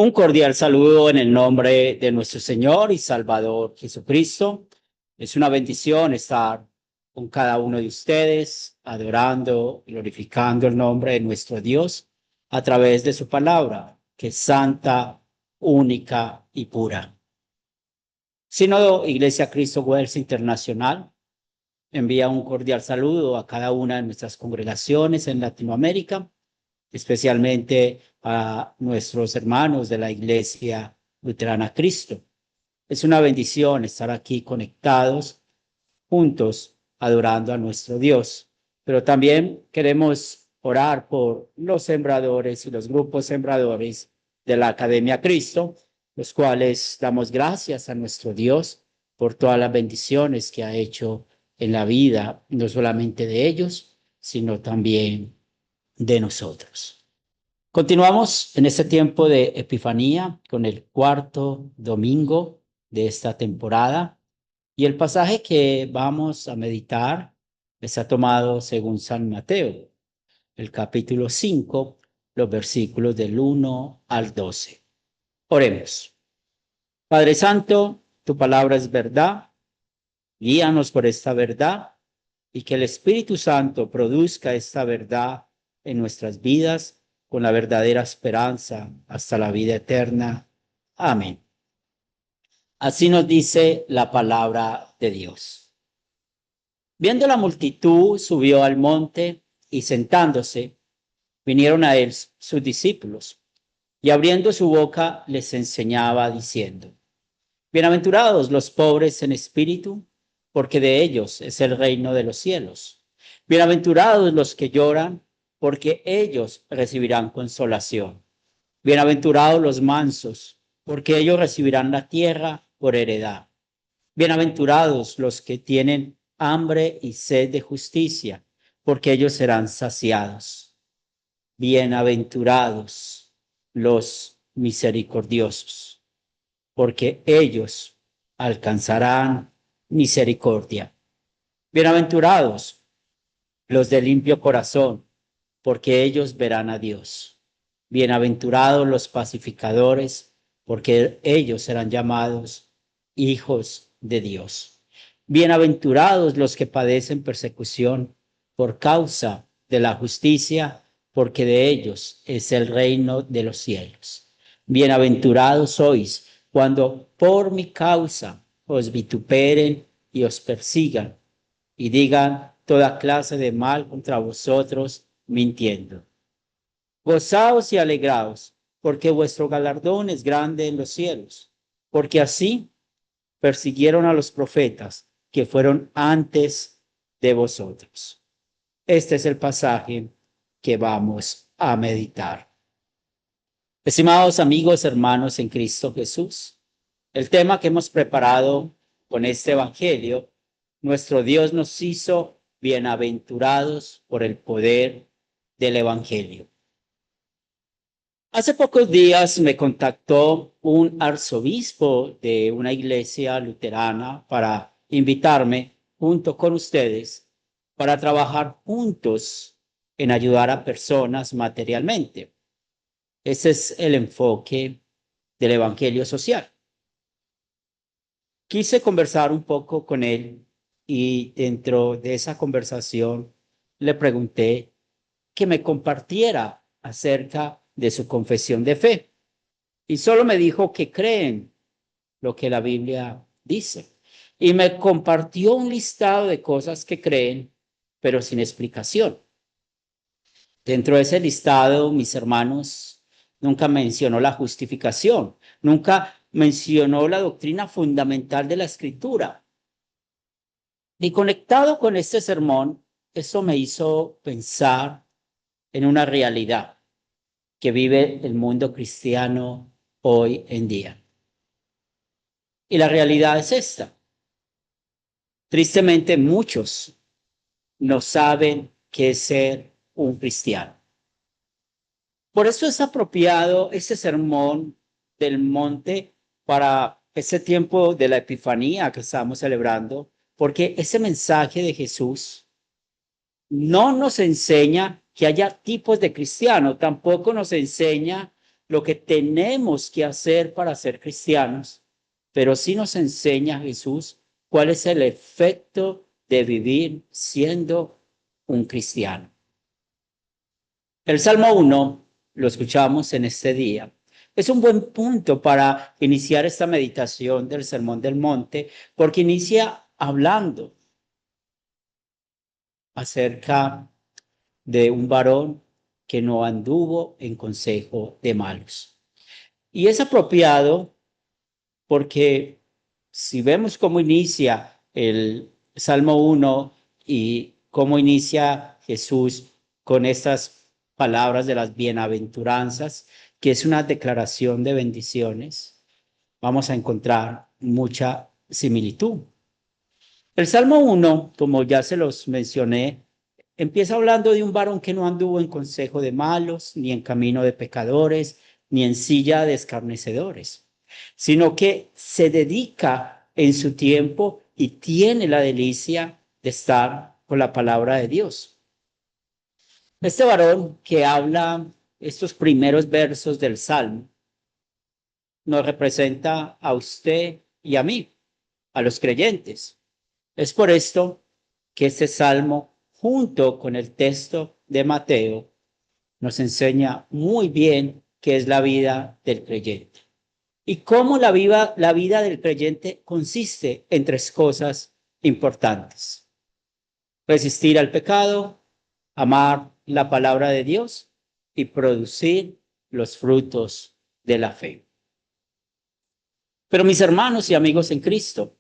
Un cordial saludo en el nombre de nuestro Señor y Salvador Jesucristo. Es una bendición estar con cada uno de ustedes, adorando, glorificando el nombre de nuestro Dios a través de su palabra, que es santa, única y pura. Sínodo Iglesia Cristo Wels Internacional envía un cordial saludo a cada una de nuestras congregaciones en Latinoamérica, especialmente a nuestros hermanos de la Iglesia Luterana Cristo. Es una bendición estar aquí conectados, juntos, adorando a nuestro Dios. Pero también queremos orar por los sembradores y los grupos sembradores de la Academia Cristo, los cuales damos gracias a nuestro Dios por todas las bendiciones que ha hecho en la vida, no solamente de ellos, sino también de nosotros. Continuamos en este tiempo de Epifanía con el cuarto domingo de esta temporada y el pasaje que vamos a meditar está tomado según San Mateo, el capítulo 5, los versículos del 1 al 12. Oremos. Padre Santo, tu palabra es verdad, guíanos por esta verdad y que el Espíritu Santo produzca esta verdad en nuestras vidas con la verdadera esperanza hasta la vida eterna. Amén. Así nos dice la palabra de Dios. Viendo la multitud, subió al monte y sentándose, vinieron a él sus discípulos y abriendo su boca les enseñaba diciendo: Bienaventurados los pobres en espíritu, porque de ellos es el reino de los cielos. Bienaventurados los que lloran, porque ellos recibirán consolación. Bienaventurados los mansos, porque ellos recibirán la tierra por heredad. Bienaventurados los que tienen hambre y sed de justicia, porque ellos serán saciados. Bienaventurados los misericordiosos, porque ellos alcanzarán misericordia. Bienaventurados los de limpio corazón, porque ellos verán a Dios. Bienaventurados los pacificadores, porque ellos serán llamados hijos de Dios. Bienaventurados los que padecen persecución por causa de la justicia, porque de ellos es el reino de los cielos. Bienaventurados sois cuando por mi causa os vituperen y os persigan y digan toda clase de mal contra vosotros, mintiendo. Gozaos y alegraos, porque vuestro galardón es grande en los cielos, porque así persiguieron a los profetas que fueron antes de vosotros. Este es el pasaje que vamos a meditar. Estimados amigos, hermanos en Cristo Jesús, el tema que hemos preparado con este evangelio, nuestro Dios nos hizo bienaventurados por el poder del evangelio. Hace pocos días me contactó un arzobispo de una iglesia luterana para invitarme junto con ustedes para trabajar juntos en ayudar a personas materialmente. Ese es el enfoque del evangelio social. Quise conversar un poco con él y dentro de esa conversación le pregunté que me compartiera acerca de su confesión de fe. Y solo me dijo que creen lo que la Biblia dice. Y me compartió un listado de cosas que creen, pero sin explicación. Dentro de ese listado, mis hermanos, nunca mencionó la justificación, nunca mencionó la doctrina fundamental de la Escritura. Y conectado con este sermón, eso me hizo pensar en una realidad que vive el mundo cristiano hoy en día. Y la realidad es esta. Tristemente, muchos no saben qué es ser un cristiano. Por eso es apropiado ese sermón del monte para ese tiempo de la Epifanía que estamos celebrando, porque ese mensaje de Jesús no nos enseña que haya tipos de cristianos, tampoco nos enseña lo que tenemos que hacer para ser cristianos, pero sí nos enseña Jesús cuál es el efecto de vivir siendo un cristiano. El Salmo 1, lo escuchamos en este día, es un buen punto para iniciar esta meditación del Sermón del Monte, porque inicia hablando acerca de un varón que no anduvo en consejo de malos. Y es apropiado porque si vemos cómo inicia el Salmo 1 y cómo inicia Jesús con estas palabras de las bienaventuranzas, que es una declaración de bendiciones, vamos a encontrar mucha similitud. El Salmo 1, como ya se los mencioné, empieza hablando de un varón que no anduvo en consejo de malos, ni en camino de pecadores, ni en silla de escarnecedores, sino que se dedica en su tiempo y tiene la delicia de estar con la palabra de Dios. Este varón que habla estos primeros versos del Salmo nos representa a usted y a mí, a los creyentes. Es por esto que este salmo, junto con el texto de Mateo, nos enseña muy bien qué es la vida del creyente y cómo la vida del creyente consiste en tres cosas importantes: resistir al pecado, amar la palabra de Dios y producir los frutos de la fe. Pero mis hermanos y amigos en Cristo,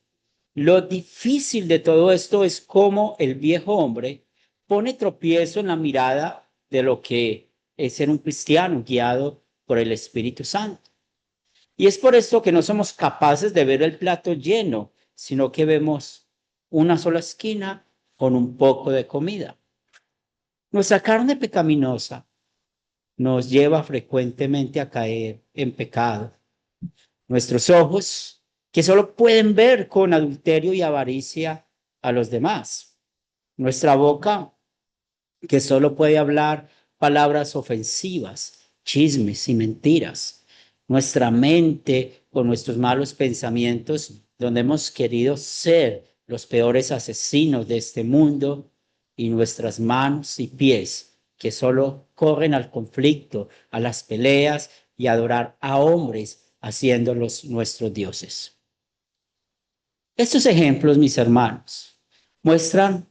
lo difícil de todo esto es cómo el viejo hombre pone tropiezo en la mirada de lo que es ser un cristiano guiado por el Espíritu Santo. Y es por esto que no somos capaces de ver el plato lleno, sino que vemos una sola esquina con un poco de comida. Nuestra carne pecaminosa nos lleva frecuentemente a caer en pecado. Nuestros ojos, que solo pueden ver con adulterio y avaricia a los demás. Nuestra boca, que solo puede hablar palabras ofensivas, chismes y mentiras. Nuestra mente, con nuestros malos pensamientos, donde hemos querido ser los peores asesinos de este mundo. Y nuestras manos y pies, que solo corren al conflicto, a las peleas y a adorar a hombres, haciéndolos nuestros dioses. Estos ejemplos, mis hermanos, muestran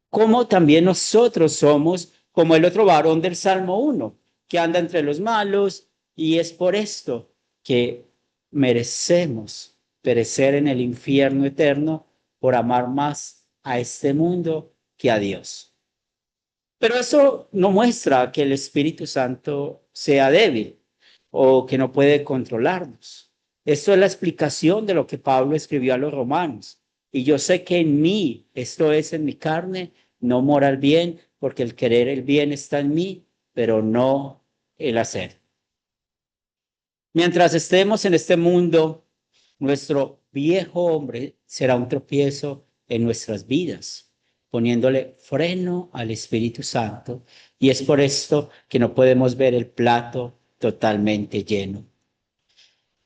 cómo también nosotros somos como el otro varón del Salmo 1, que anda entre los malos, y es por esto que merecemos perecer en el infierno eterno por amar más a este mundo que a Dios. Pero eso no muestra que el Espíritu Santo sea débil o que no puede controlarnos. Esto es la explicación de lo que Pablo escribió a los romanos. Y yo sé que en mí, esto es en mi carne, no mora el bien, porque el querer el bien está en mí, pero no el hacer. Mientras estemos en este mundo, nuestro viejo hombre será un tropiezo en nuestras vidas, poniéndole freno al Espíritu Santo. Y es por esto que no podemos ver el plato totalmente lleno.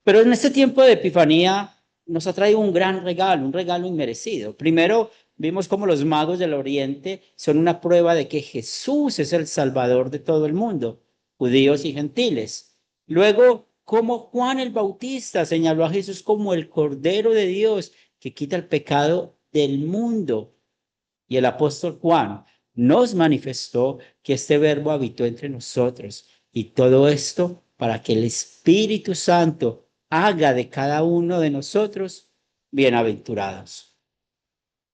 Pero en este tiempo de Epifanía nos ha traído un gran regalo, un regalo inmerecido. Primero, vimos cómo los magos del Oriente son una prueba de que Jesús es el Salvador de todo el mundo, judíos y gentiles. Luego, cómo Juan el Bautista señaló a Jesús como el Cordero de Dios que quita el pecado del mundo. Y el apóstol Juan nos manifestó que este verbo habitó entre nosotros. Y todo esto para que el Espíritu Santo haga de cada uno de nosotros bienaventurados,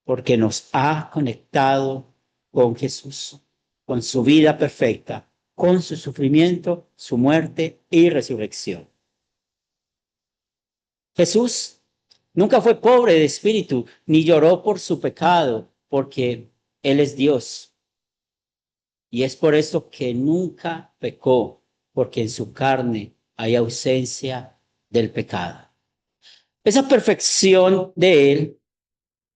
porque nos ha conectado con Jesús, con su vida perfecta, con su sufrimiento, su muerte y resurrección. Jesús nunca fue pobre de espíritu, ni lloró por su pecado, porque Él es Dios. Y es por esto que nunca pecó, porque en su carne hay ausencia del pecado. Esa perfección de Él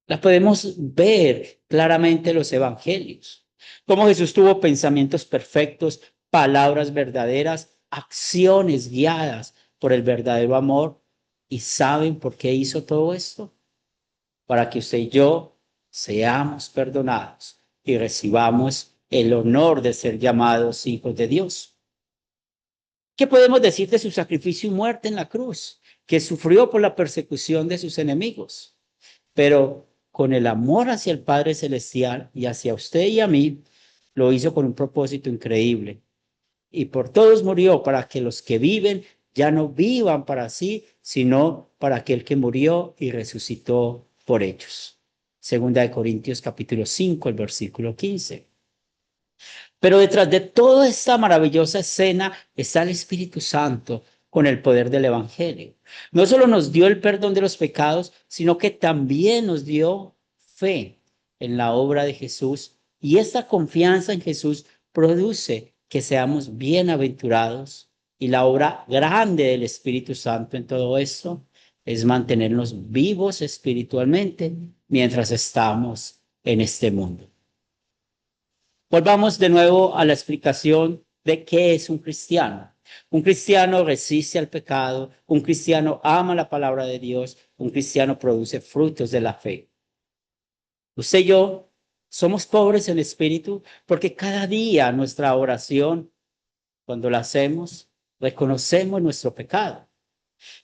la podemos ver claramente en los evangelios. Cómo Jesús tuvo pensamientos perfectos, palabras verdaderas, acciones guiadas por el verdadero amor. ¿Y saben por qué hizo todo esto? Para que usted y yo seamos perdonados y recibamos el honor de ser llamados hijos de Dios. ¿Qué podemos decir de su sacrificio y muerte en la cruz? Que sufrió por la persecución de sus enemigos, pero con el amor hacia el Padre Celestial y hacia usted y a mí, lo hizo con un propósito increíble. Y por todos murió para que los que viven ya no vivan para sí, sino para aquel que murió y resucitó por ellos. Segunda de Corintios capítulo 5, el versículo 15. Pero detrás de toda esta maravillosa escena está el Espíritu Santo con el poder del Evangelio. No solo nos dio el perdón de los pecados, sino que también nos dio fe en la obra de Jesús. Y esta confianza en Jesús produce que seamos bienaventurados. Y la obra grande del Espíritu Santo en todo esto es mantenernos vivos espiritualmente mientras estamos en este mundo. Volvamos de nuevo a la explicación de qué es un cristiano. Un cristiano resiste al pecado, un cristiano ama la palabra de Dios, un cristiano produce frutos de la fe. Usted y yo somos pobres en espíritu porque cada día nuestra oración, cuando la hacemos, reconocemos nuestro pecado.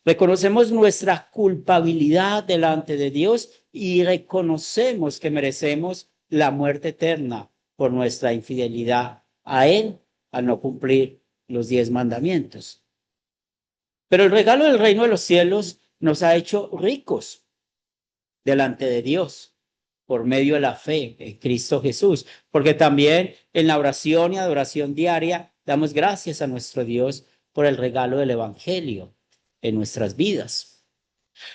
Reconocemos nuestra culpabilidad delante de Dios y reconocemos que merecemos la muerte eterna por nuestra infidelidad a Él al no cumplir los 10 mandamientos. Pero el regalo del reino de los cielos nos ha hecho ricos delante de Dios por medio de la fe en Cristo Jesús, porque también en la oración y adoración diaria damos gracias a nuestro Dios por el regalo del Evangelio en nuestras vidas.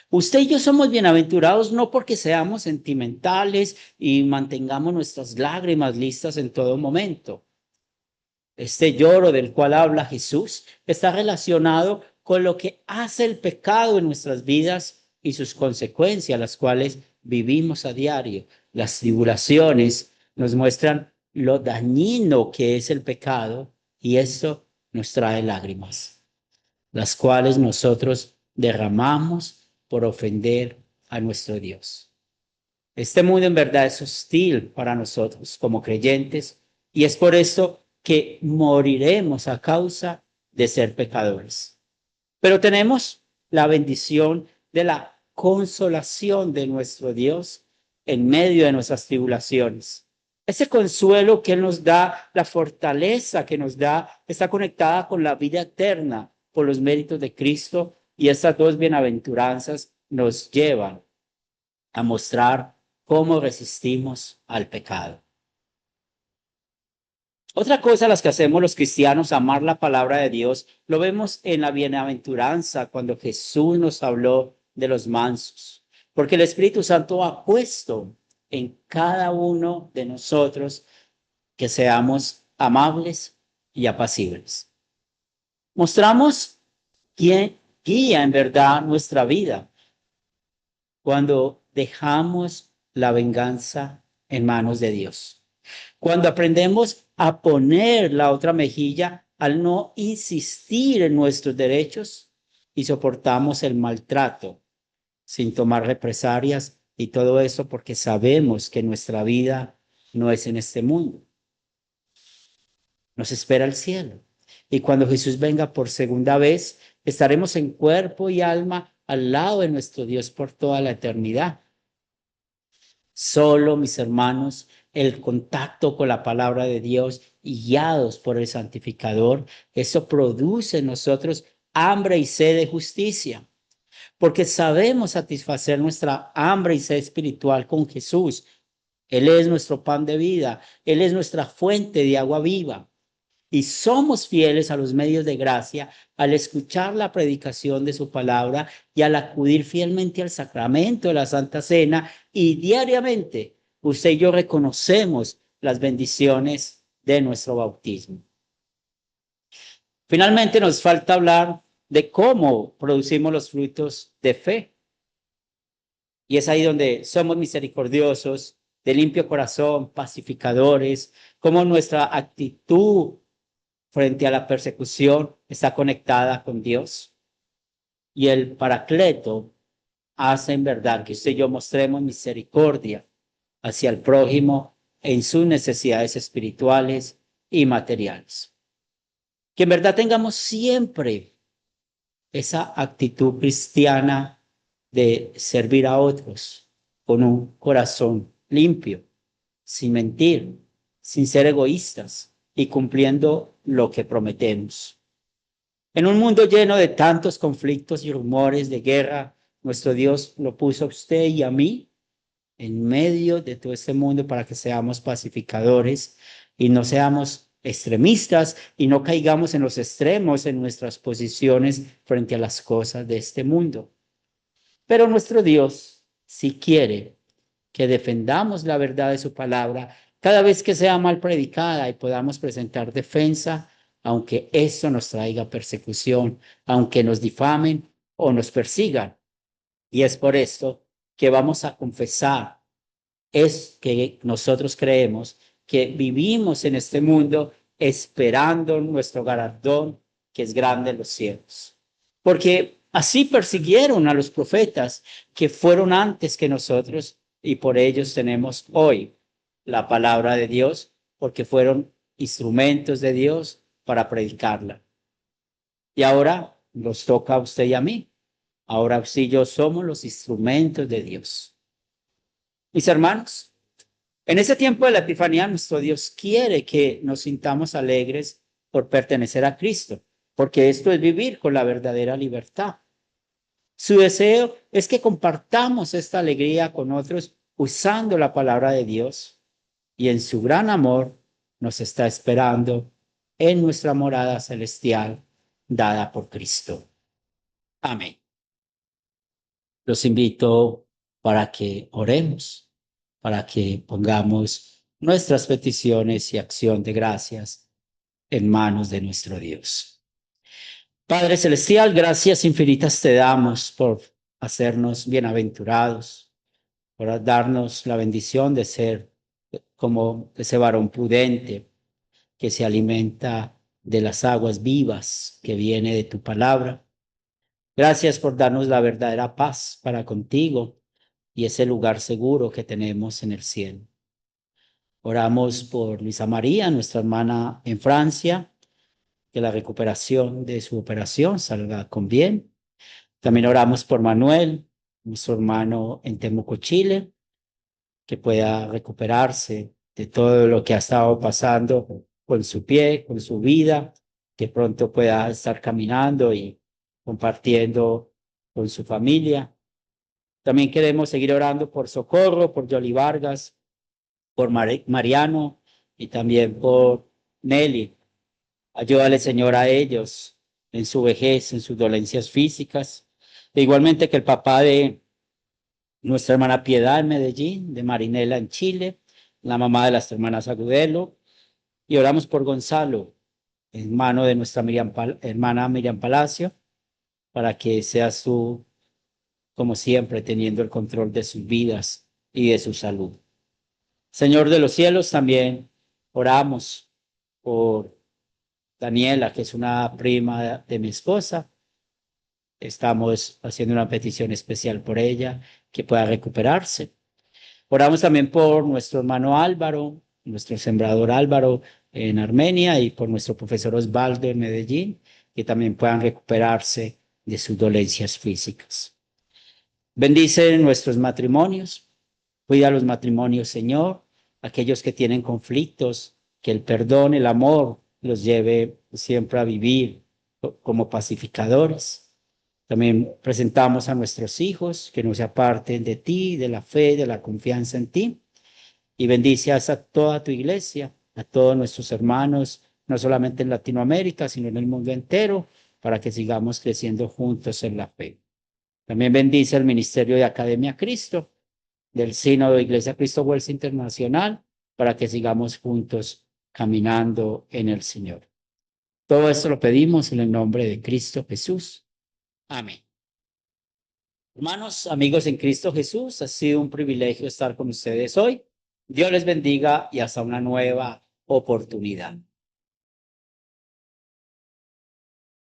Usted y yo somos bienaventurados no porque seamos sentimentales y mantengamos nuestras lágrimas listas en todo momento. Este lloro del cual habla Jesús está relacionado con lo que hace el pecado en nuestras vidas y sus consecuencias, las cuales vivimos a diario. Las tribulaciones nos muestran lo dañino que es el pecado y esto nos trae lágrimas, las cuales nosotros derramamos por ofender a nuestro Dios. Este mundo en verdad es hostil para nosotros como creyentes y es por esto que moriremos a causa de ser pecadores. Pero tenemos la bendición de la consolación de nuestro Dios en medio de nuestras tribulaciones. Ese consuelo que Él nos da, la fortaleza que nos da, está conectada con la vida eterna por los méritos de Cristo, y estas dos bienaventuranzas nos llevan a mostrar cómo resistimos al pecado. Otra cosa, las que hacemos los cristianos, amar la palabra de Dios, lo vemos en la bienaventuranza cuando Jesús nos habló de los mansos, porque el Espíritu Santo ha puesto en cada uno de nosotros que seamos amables y apacibles. Mostramos quién guía en verdad nuestra vida cuando dejamos la venganza en manos de Dios. Cuando aprendemos a poner la otra mejilla al no insistir en nuestros derechos y soportamos el maltrato sin tomar represalias y todo eso porque sabemos que nuestra vida no es en este mundo. Nos espera el cielo. Y cuando Jesús venga por segunda vez, estaremos en cuerpo y alma al lado de nuestro Dios por toda la eternidad. Solo, mis hermanos, el contacto con la palabra de Dios y guiados por el santificador, eso produce en nosotros hambre y sed de justicia, porque sabemos satisfacer nuestra hambre y sed espiritual con Jesús. Él es nuestro pan de vida, Él es nuestra fuente de agua viva. Y somos fieles a los medios de gracia al escuchar la predicación de su palabra y al acudir fielmente al sacramento de la Santa Cena, y diariamente usted y yo reconocemos las bendiciones de nuestro bautismo. Finalmente nos falta hablar de cómo producimos los frutos de fe. Y es ahí donde somos misericordiosos, de limpio corazón, pacificadores, como nuestra actitud frente a la persecución está conectada con Dios. Y el Paracleto hace en verdad que usted y yo mostremos misericordia hacia el prójimo en sus necesidades espirituales y materiales. Que en verdad tengamos siempre esa actitud cristiana de servir a otros con un corazón limpio, sin mentir, sin ser egoístas y cumpliendo lo que prometemos. En un mundo lleno de tantos conflictos y rumores de guerra, nuestro Dios lo puso a usted y a mí en medio de todo este mundo para que seamos pacificadores y no seamos extremistas y no caigamos en los extremos en nuestras posiciones frente a las cosas de este mundo. Pero nuestro Dios, si quiere que defendamos la verdad de su palabra, cada vez que sea mal predicada y podamos presentar defensa, aunque eso nos traiga persecución, aunque nos difamen o nos persigan. Y es por esto que vamos a confesar, es que nosotros creemos que vivimos en este mundo esperando nuestro galardón, que es grande en los cielos. Porque así persiguieron a los profetas que fueron antes que nosotros y por ellos tenemos hoy la palabra de Dios, porque fueron instrumentos de Dios para predicarla. Y ahora nos toca a usted y a mí. Ahora usted y yo somos los instrumentos de Dios. Mis hermanos, en ese tiempo de la Epifanía, nuestro Dios quiere que nos sintamos alegres por pertenecer a Cristo, porque esto es vivir con la verdadera libertad. Su deseo es que compartamos esta alegría con otros usando la palabra de Dios, y en su gran amor nos está esperando en nuestra morada celestial dada por Cristo. Amén. Los invito para que oremos, para que pongamos nuestras peticiones y acción de gracias en manos de nuestro Dios. Padre Celestial, gracias infinitas te damos por hacernos bienaventurados, por darnos la bendición de ser como ese varón prudente que se alimenta de las aguas vivas que viene de tu palabra. Gracias por darnos la verdadera paz para contigo y ese lugar seguro que tenemos en el cielo. Oramos por Luisa María, nuestra hermana en Francia, que la recuperación de su operación salga con bien. También oramos por Manuel, nuestro hermano en Temuco, Chile, que pueda recuperarse de todo lo que ha estado pasando con su pie, con su vida, que pronto pueda estar caminando y compartiendo con su familia. También queremos seguir orando por Socorro, por Yoli Vargas, por Mariano y también por Nelly. Ayúdale, Señor, a ellos en su vejez, en sus dolencias físicas. E igualmente que el papá de nuestra hermana Piedad en Medellín, de Marinela en Chile, la mamá de las hermanas Agudelo. Y oramos por Gonzalo, hermano de nuestra hermana Miriam Palacio, para que seas tú, como siempre, teniendo el control de sus vidas y de su salud. Señor de los cielos, también oramos por Daniela, que es una prima de mi esposa. Estamos haciendo una petición especial por ella, que pueda recuperarse. Oramos también por nuestro hermano Álvaro, nuestro sembrador Álvaro en Armenia y por nuestro profesor Osvaldo en Medellín, que también puedan recuperarse de sus dolencias físicas. Bendice nuestros matrimonios, cuida los matrimonios, Señor, aquellos que tienen conflictos, que el perdón, el amor los lleve siempre a vivir como pacificadores. También presentamos a nuestros hijos que no se aparten de ti, de la fe, de la confianza en ti. Y bendice a toda tu iglesia, a todos nuestros hermanos, no solamente en Latinoamérica, sino en el mundo entero, para que sigamos creciendo juntos en la fe. También bendice el Ministerio de Academia Cristo, del Sínodo de Iglesia Cristo Wells Internacional, para que sigamos juntos caminando en el Señor. Todo esto lo pedimos en el nombre de Cristo Jesús. Amén. Hermanos, amigos en Cristo Jesús, ha sido un privilegio estar con ustedes hoy. Dios les bendiga y hasta una nueva oportunidad.